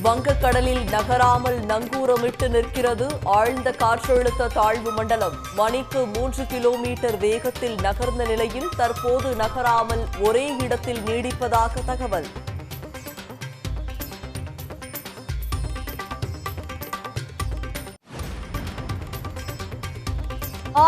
வங்கக்கடலில் நகராமல் நங்கூரமிட்டு நிற்கிறது ஆழ்ந்த காற்றழுத்த தாழ்வு மண்டலம். மணிக்கு 3 கிலோமீட்டர் வேகத்தில் நகர்ந்த நிலையில் தற்போது நகராமல் ஒரே இடத்தில் நீடிப்பதாக தகவல்.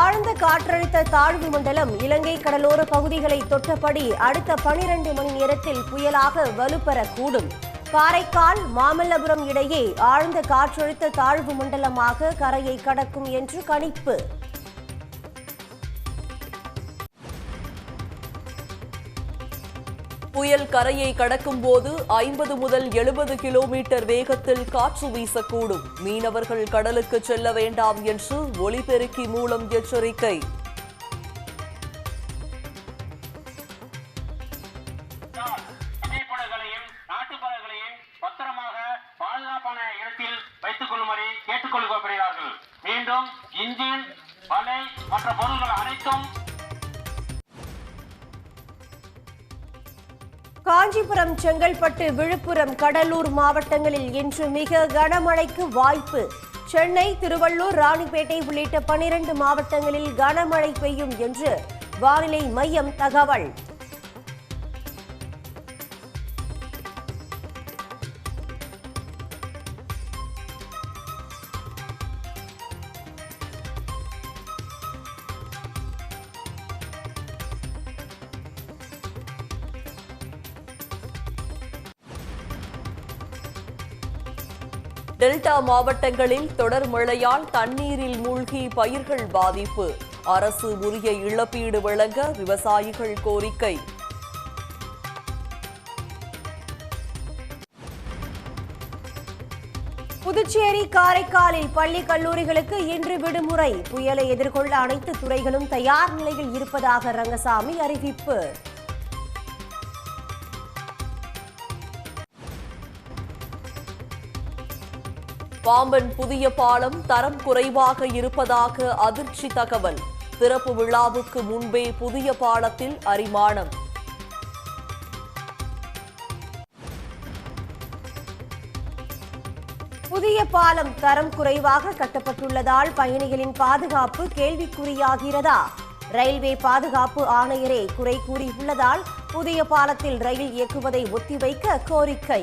ஆழ்ந்த காற்றழுத்த தாழ்வு மண்டலம் இலங்கை கடலோர பகுதிகளை தொட்டபடி அடுத்த 12 மணி நேரத்தில் புயலாக வலுப்பெறக்கூடும். காரைக்கால் மாமல்லபுரம் இடையே ஆழ்ந்த காற்றழுத்த தாழ்வு மண்டலமாக கரையை கடக்கும் என்று கணிப்பு. புயல் கரையை கடக்கும் போது 50 முதல் 70 கிலோமீட்டர் வேகத்தில் காற்று வீசக்கூடும். மீனவர்கள் கடலுக்கு செல்ல வேண்டாம் என்று ஒலிபெருக்கி மூலம் எச்சரிக்கை. பாதுகாப்பான இடத்தில் வைத்துக் கொள்ளுமாறு கேட்டுக்கொள்ளப்படுகிறார்கள். மீண்டும் இன்ஜின், வலை மற்ற பொருட்கள் அனைத்தும். காஞ்சிபுரம், செங்கல்பட்டு, விழுப்புரம், கடலூர் மாவட்டங்களில் இன்று மிக கனமழைக்கு வாய்ப்பு. சென்னை, திருவள்ளூர், ராணிப்பேட்டை உள்ளிட்ட 12 மாவட்டங்களில் கனமழை பெய்யும் என்று வானிலை மையம் தகவல். டெல்டா மாவட்டங்களில் தொடர் மழையால் தண்ணீரில் மூழ்கி பயிர்கள் பாதிப்பு. அரசு உரிய இழப்பீடு வழங்க விவசாயிகள் கோரிக்கை. புதுச்சேரி, காரைக்காலில் பள்ளி கல்லூரிகளுக்கு இன்று விடுமுறை. புயலை எதிர்கொள்ள அனைத்து துறைகளும் தயார் நிலையில் இருப்பதாக ரங்கசாமி அறிவிப்பு. பாம்பன் புதிய பாலம் தரம் குறைவாக இருப்பதாக அதிர்ச்சி தகவல். திறப்பு விழாவுக்கு முன்பே புதிய பாலத்தில் அரிமானம். புதிய பாலம் தரம் குறைவாக கட்டப்பட்டுள்ளதால் பயணிகளின் பாதுகாப்பு கேள்விக்குறியாகிறதா? ரயில்வே பாதுகாப்பு ஆணையரே குறை கூறியுள்ளதால் புதிய பாலத்தில் ரயில் இயக்குவதை ஒத்திவைக்க கோரிக்கை.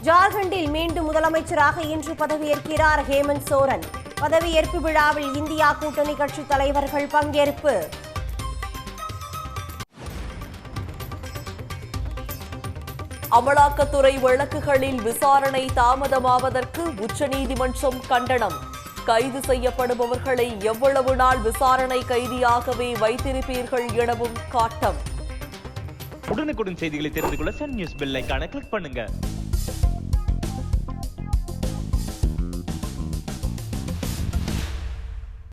ஜார்க்கண்டில் மீண்டும் முதலமைச்சராக இன்று பதவியேற்கிறார் ஹேமந்த் சோரன். பதவியேற்பு விழாவில் இந்தியா கூட்டணி கட்சி தலைவர்கள் பங்கேற்பு. அமலாக்கத்துறை வழக்குகளில் விசாரணை தாமதமாவதற்கு உச்சநீதிமன்றம் கண்டனம். கைது செய்யப்படுபவர்களை எவ்வளவு நாள் விசாரணை கைதியாகவே வைத்திருப்பீர்கள் எனவும் காட்டம். உடனுக்குடன் செய்திகளை தெரிந்து கொள்ள சன் நியூஸ் பெல் ஐகானை கிளிக் பண்ணுங்க.